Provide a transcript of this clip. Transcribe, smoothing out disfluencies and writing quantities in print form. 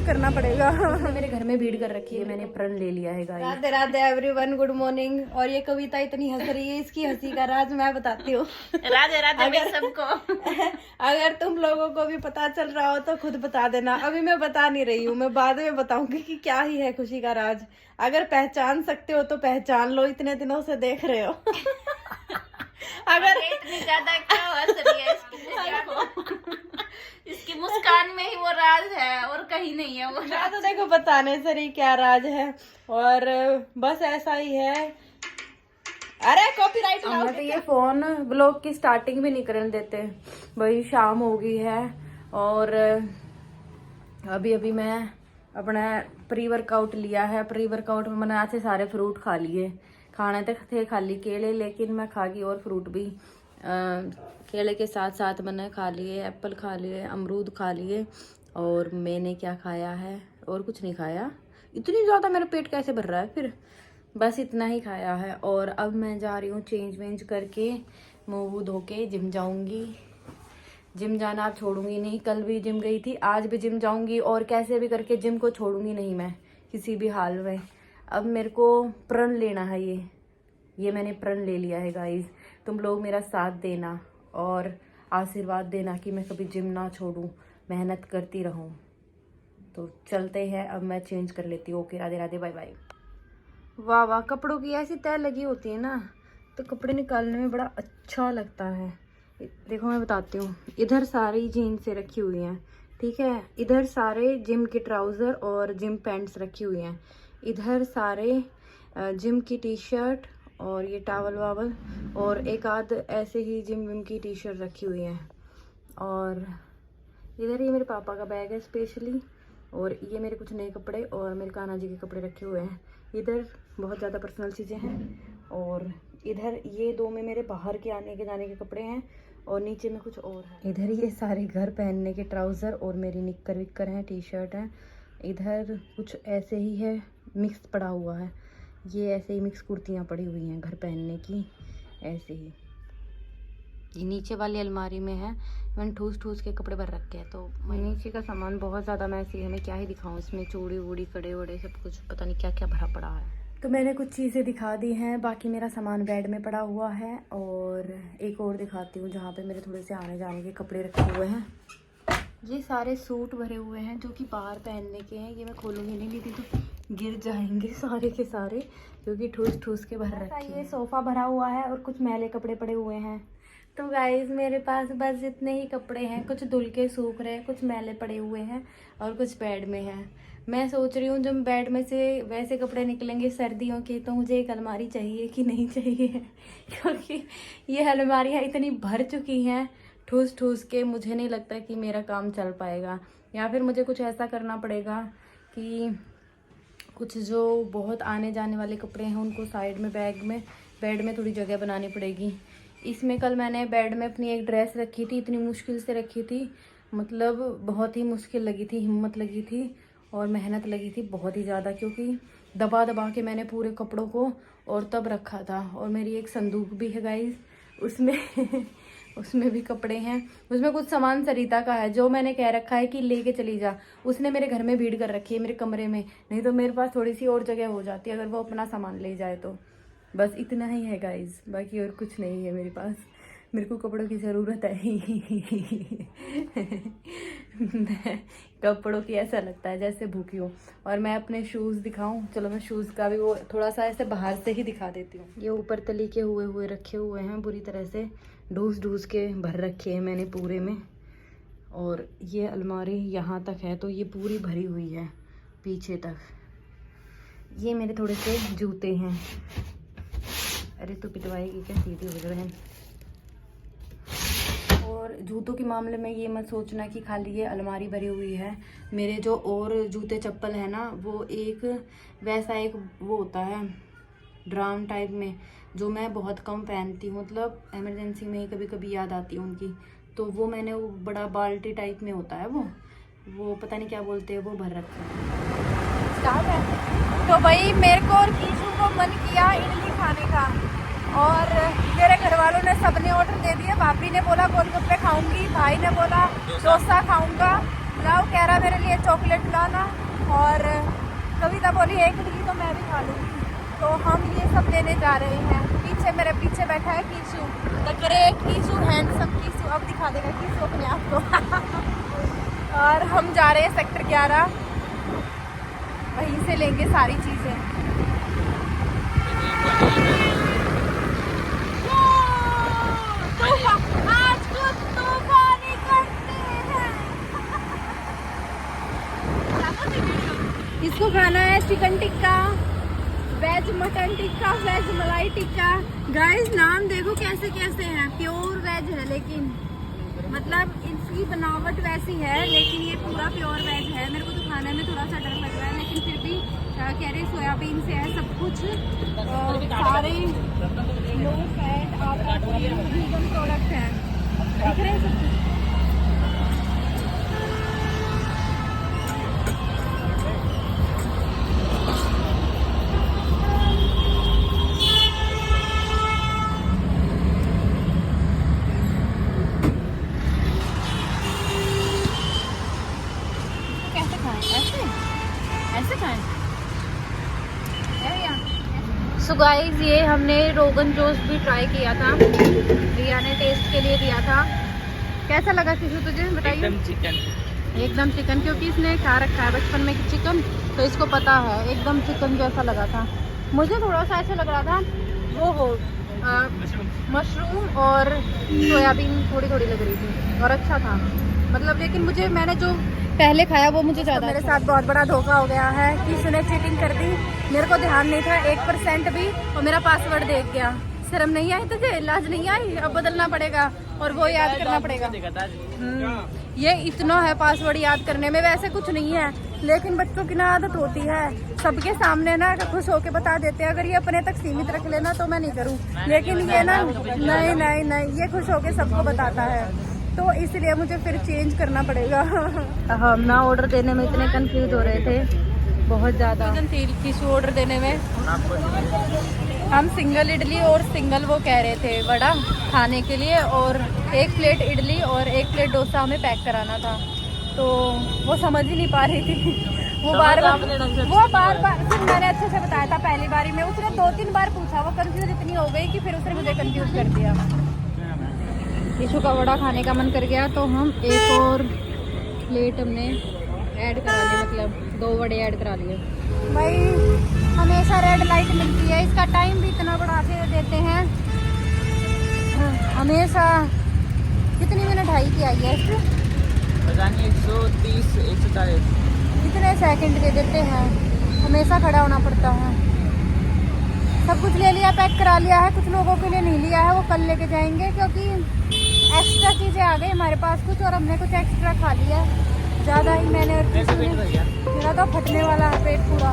करना पड़ेगा। मेरे घर में भीड़ कर रखी है, मैंने प्रण ले लिया है guys. Radhe Radhe everyone, good morning. और ये कविता इतनी हंस रही है, इसकी हंसी का राज मैं बताती हूँ। राधे राधे सबको। अगर तुम लोगों को भी पता चल रहा हो तो खुद बता देना। अभी मैं बता नहीं रही हूँ, मैं बाद में बताऊंगी कि क्या ही है खुशी का राज। अगर पहचान सकते हो तो पहचान लो, इतने दिनों से देख रहे हो। अगर इतनी ज्यादा क्या हंस रही है इसकी मुस्कान में ही वो राज है और कहीं नहीं है वो राज। तो देखो बताने से नहीं क्या राज है। और बस ऐसा ही है। अरे कॉपीराइट हमें तो ये फोन ब्लॉग की स्टार्टिंग भी नहीं करने देते भाई। शाम हो गई है और अभी अभी मैं अपना प्री वर्कआउट लिया है। प्री वर्कआउट में मैंने आज से सारे फ्रूट खा लिए। खाने तक थे खाली केले, लेकिन मैं खा गई और फ्रूट भी। केले के साथ साथ मैंने खा लिए एप्पल, खा लिए अमरूद, खा लिए। और मैंने क्या खाया है और कुछ नहीं खाया। इतनी ज़्यादा मेरा पेट कैसे भर रहा है फिर, बस इतना ही खाया है। और अब मैं जा रही हूँ चेंज वेंज करके, मुँह वूह धो के जिम जाऊँगी। जिम जाना अब छोड़ूंगी नहीं। कल भी जिम गई थी, आज भी जिम जाऊँगी और कैसे भी करके जिम को छोड़ूंगी नहीं मैं किसी भी हाल में। अब मेरे को प्रण लेना है ये मैंने प्रण ले लिया है गाइस। तुम लोग मेरा साथ देना और आशीर्वाद देना कि मैं कभी जिम ना छोड़ूं, मेहनत करती रहूं। तो चलते हैं, अब मैं चेंज कर लेती हूँ। Okay, Radhe Radhe, bye bye. वाह वाह, कपड़ों की ऐसी तय लगी होती है ना तो कपड़े निकालने में बड़ा अच्छा लगता है। देखो मैं बताती हूँ, इधर सारी जीन्स से रखी हुई हैं, ठीक है। इधर सारे जिम के ट्राउज़र और जिम पैंट्स रखी हुई हैं। इधर सारे जिम की टी शर्ट और ये टावल वावल और एक आध ऐसे ही जिम विम की टी शर्ट रखी हुई हैं। और इधर ये मेरे पापा का बैग है स्पेशली, और ये मेरे कुछ नए कपड़े और मेरे कान्हा जी के कपड़े रखे हुए हैं। इधर बहुत ज़्यादा पर्सनल चीज़ें हैं। और इधर ये दो में मेरे बाहर के आने के जाने के कपड़े हैं और नीचे में कुछ और है। इधर ये सारे घर पहनने के ट्राउज़र और मेरी निक्कर विक्कर हैं, टी शर्ट हैं। इधर कुछ ऐसे ही है, मिक्स पड़ा हुआ है। ये ऐसे ही मिक्स कुर्तियाँ पड़ी हुई हैं घर पहनने की, ऐसे ही। ये नीचे वाली अलमारी में है, मैंने ठूस ठूस के कपड़े भर रखे हैं। तो नीचे का सामान बहुत ज़्यादा मैसी है, मैं क्या ही दिखाऊँ। इसमें चूड़ी वूड़ी कड़े वड़े सब कुछ पता नहीं क्या क्या भरा पड़ा है। तो मैंने कुछ चीज़ें दिखा दी हैं, बाकी मेरा सामान बेड में पड़ा हुआ है। और एक और दिखाती हूँ जहाँ पे मेरे थोड़े से आने जाने के कपड़े रखे हुए हैं। ये सारे सूट भरे हुए हैं जो कि बाहर पहनने के हैं। ये मैं खोलूँगी नहीं तो गिर जाएंगे सारे के सारे, क्योंकि ठूस ठूस के भर रखे हैं। ये सोफ़ा भरा हुआ है और कुछ मैले कपड़े पड़े हुए हैं। तो गाइज मेरे पास बस इतने ही कपड़े हैं, कुछ धुल के सूख रहे हैं, कुछ मैले पड़े हुए हैं और कुछ बेड में हैं। मैं सोच रही हूँ जब बेड में से वैसे कपड़े निकलेंगे सर्दियों के, तो मुझे एक अलमारी चाहिए कि नहीं चाहिए, क्योंकि ये अलमारियाँ इतनी भर चुकी हैं ठूस ठूस के। मुझे नहीं लगता कि मेरा काम चल पाएगा, या फिर मुझे कुछ ऐसा करना पड़ेगा कि कुछ जो बहुत आने जाने वाले कपड़े हैं उनको साइड में बेड में थोड़ी जगह बनानी पड़ेगी। इसमें कल मैंने बेड में अपनी एक ड्रेस रखी थी, इतनी मुश्किल से रखी थी, मतलब बहुत ही मुश्किल लगी थी, हिम्मत लगी थी और मेहनत लगी थी बहुत ही ज़्यादा, क्योंकि दबा दबा के मैंने पूरे कपड़ों को और तब रखा था। और मेरी एक संदूक भी है गाइस, उसमें उसमें भी कपड़े हैं। उसमें कुछ सामान सरिता का है जो मैंने कह रखा है कि लेके चली जा। उसने मेरे घर में भीड़ कर रखी है मेरे कमरे में, नहीं तो मेरे पास थोड़ी सी और जगह हो जाती अगर वो अपना सामान ले जाए तो। बस इतना ही है गाइस, बाकी और कुछ नहीं है मेरे पास। मेरे को कपड़ों की ज़रूरत है। मैं कपड़ों की ऐसा लगता है जैसे भूखी हूँ। और मैं अपने शूज़ दिखाऊं, चलो मैं शूज़ का भी वो थोड़ा सा ऐसे बाहर से ही दिखा देती हूँ। ये ऊपर तली के हुए रखे हुए हैं, बुरी तरह से ढूस के भर रखे हैं मैंने पूरे में। और ये अलमारी यहाँ तक है तो ये पूरी भरी हुई है पीछे तक। ये मेरे थोड़े से जूते हैं। अरे तो पिटवाएगी क्या सीधी हो रहे हैं। और जूतों के मामले में ये मत सोचना कि खाली ये अलमारी भरी हुई है। मेरे जो और जूते चप्पल है ना, वो एक वैसा एक वो होता है ड्राम टाइप में, जो मैं बहुत कम पहनती हूँ, मतलब इमरजेंसी में ही कभी कभी याद आती है उनकी। तो वो मैंने वो बड़ा बाल्टी टाइप में होता है वो पता नहीं क्या बोलते हैं, वो भर रखा है। स्टार्ट है। तो भाई मेरे को और कीशु को मन किया इडली खाने का, और मेरे घर वालों ने सबने ऑर्डर दे दिया। भाभी ने बोला गोलगप्पे खाऊंगी, भाई ने बोला डोसा खाऊंगा, जाओ कह रहा मेरे लिए चॉकलेट लाना, और कविता बोली एक इडली तो मैं भी खा लूँगी। तो हम ये सब लेने जा रहे हैं। पीछे मेरे पीछे बैठा है कीशु, द ग्रेट कीशु, हैंडसम कीशु। अब दिखा देगा कीशु अपने आप को। और हम जा रहे हैं सेक्टर 11, वहीं से लेंगे सारी चीज़ें। आज कुछ तूफानी करते हैं। इसको खाना है chicken tikka, veg mutton tikka, veg malai tikka. Guys नाम देखो कैसे कैसे हैं, प्योर वेज है, लेकिन मतलब इसकी बनावट वैसी है, लेकिन ये पूरा प्योर वेज है। मेरे को तो खाने में थोड़ा सा डर लग रहा है, लेकिन फिर भी कह रहे सोयाबीन से है सब कुछ, सारे लो फैट आटा वीगन प्रोडक्ट हैं, दिख रहे हैं सब कुछ। सो गाइस ये हमने रोगन जोश भी ट्राई किया था, रिया ने टेस्ट के लिए दिया था। कैसा लगा किशु तुझे, बताइए। एकदम चिकन, क्योंकि इसने खा रखा है बचपन में चिकन, तो इसको पता है। एकदम चिकन जैसा लगा था। मुझे थोड़ा सा ऐसा लग रहा था वो मशरूम और सोयाबीन थोड़ी थोड़ी लग रही थी, और अच्छा था मतलब। लेकिन मुझे, मैंने जो पहले खाया वो मुझे ज़्यादा। मेरे साथ बहुत बड़ा धोखा हो गया है कि उसने चीटिंग कर दी, मेरे को ध्यान नहीं था 1% भी, और मेरा पासवर्ड देख गया। शर्म नहीं आई तुझे, लाज नहीं आई? अब बदलना पड़ेगा और वो याद करना पड़ेगा। ये इतना है पासवर्ड याद करने में, वैसे कुछ नहीं है, लेकिन बच्चों की ना आदत होती है सबके सामने ना खुश होके बता देते हैं। अगर ये अपने तक सीमित रख लेना तो मैं नहीं करूँ, लेकिन ये ना नहीं नहीं नहीं, ये खुश होके सबको बताता है, तो इसलिए मुझे फिर चेंज करना पड़ेगा। हम ना ऑर्डर देने में इतने कंफ्यूज हो रहे थे, बहुत ज़्यादा टिश्यू ऑर्डर देने में। हम सिंगल इडली और सिंगल वो कह रहे थे वड़ा खाने के लिए, और 1 प्लेट इडली और 1 प्लेट डोसा हमें पैक कराना था, तो वो समझ ही नहीं पा रही थी। वो बार बार फिर मैंने अच्छे से बताया था पहली बारी में, उसने 2-3 बार पूछा, वो कंफ्यूज इतनी हो गई कि फिर उसने मुझे कंफ्यूज कर दिया। टिश्यू का वड़ा खाने का मन कर गया, तो हम 1 और प्लेट हमने ऐड करा लिए, मतलब 2 वड़े ऐड करा लिए। भाई हमेशा रेड लाइट मिलती है, इसका टाइम भी इतना बढ़ा के देते हैं हमेशा। कितनी मिनट हाई की आई है इसमें, पता नहीं, 130 140 कितने सेकंड दे देते हैं, हमेशा खड़ा होना पड़ता है। सब कुछ ले लिया, पैक करा लिया है, कुछ लोगों के लिए नहीं लिया है, वो कल लेके जाएंगे, क्योंकि एक्स्ट्रा चीज़ें आ गई हमारे पास कुछ, और हमने कुछ एक्स्ट्रा खा लिया ज़्यादा ही। मैंने और मेरा तो फटने वाला है पेट पूरा।